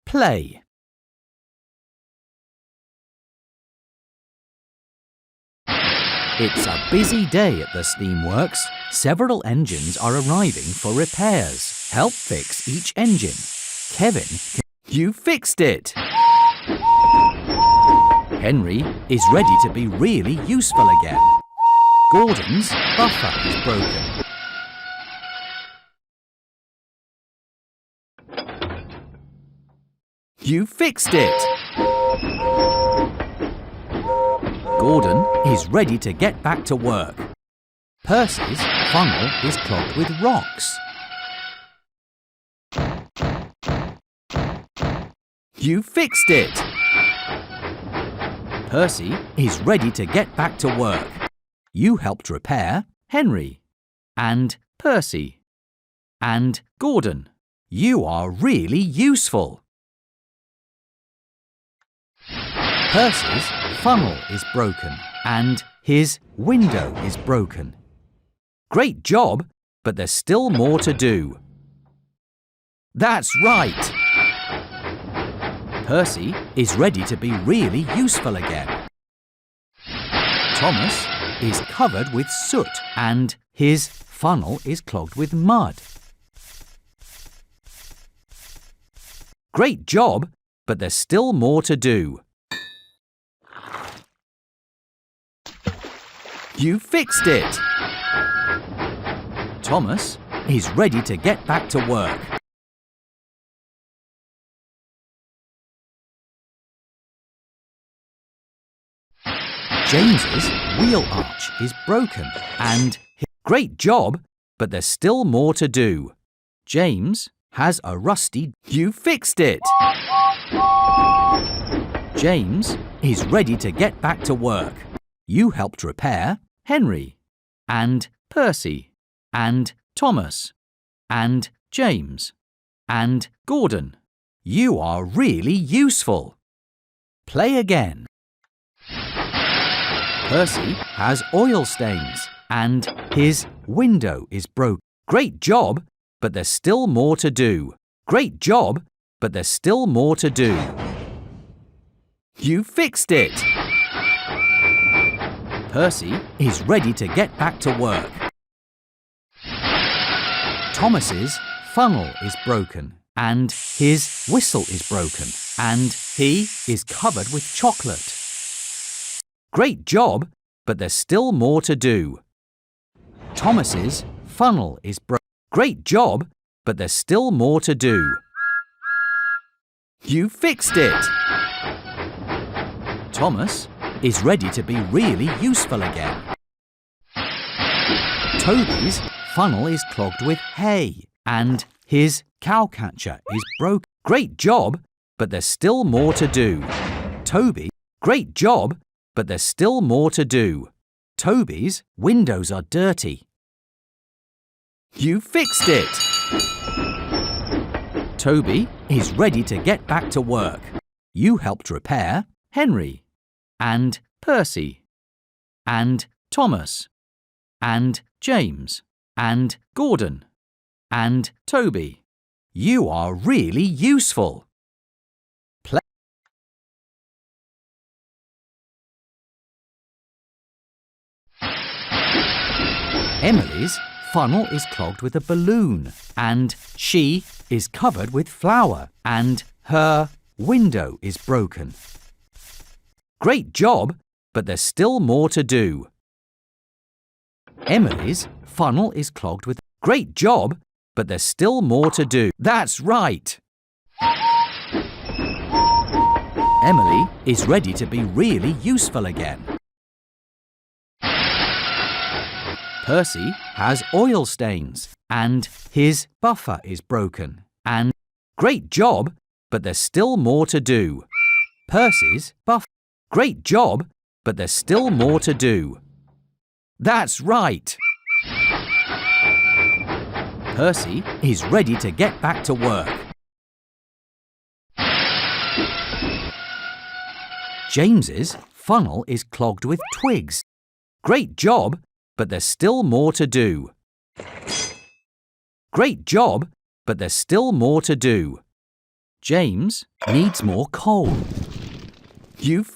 Play. It's a busy day at the steamworks. Several engines are arriving for repairs. Help fix each engine. Kevin, you fixed it! Henry is ready to be really useful again. Gordon's buffer is broken. You fixed it! Gordon is ready to get back to work. Percy's funnel is clogged with rocks. You fixed it! Percy is ready to get back to work. You helped repair Henry and Percy and Gordon. You are really useful. Percy's funnel is broken and his window is broken. Great job, but there's still more to do. That's right! Percy is ready to be really useful again. Thomas is covered with soot and his funnel is clogged with mud. Great job, but there's still more to do. You fixed it! Thomas is ready to get back to work. James's wheel arch is broken and great job, but there's still more to do. James has a rusty. You fixed it! James is ready to get back to work. You helped repair Henry and Percy and Thomas and James and Gordon. You are really useful. Play again. Percy has oil stains and his window is broken. Great job, but there's still more to do. Great job, but there's still more to do. You fixed it! Percy is ready to get back to work. Thomas's funnel is broken and his whistle is broken and he is covered with chocolate. Great job, but there's still more to do. Thomas's funnel is broken. Great job, but there's still more to do. You fixed it! Thomas is ready to be really useful again. Toby's funnel is clogged with hay and his cowcatcher is broken. Great job, but there's still more to do. Toby, great job, but there's still more to do. Toby's windows are dirty. You fixed it! Toby is ready to get back to work. You helped repair Henry and Percy and Thomas and James and Gordon and Toby. You are really useful. Play. Emily's funnel is clogged with a balloon and she is covered with flour and her window is broken. Great job, but there's still more to do. Emily's funnel is clogged with. Great job, but there's still more to do. That's right! Emily is ready to be really useful again. Percy has oil stains and his buffer is broken. And great job, but there's still more to do. Percy's buffer. Great job, but there's still more to do. That's right! Percy is ready to get back to work. James's funnel is clogged with twigs. Great job, but there's still more to do. Great job, but there's still more to do. James needs more coal. You fixed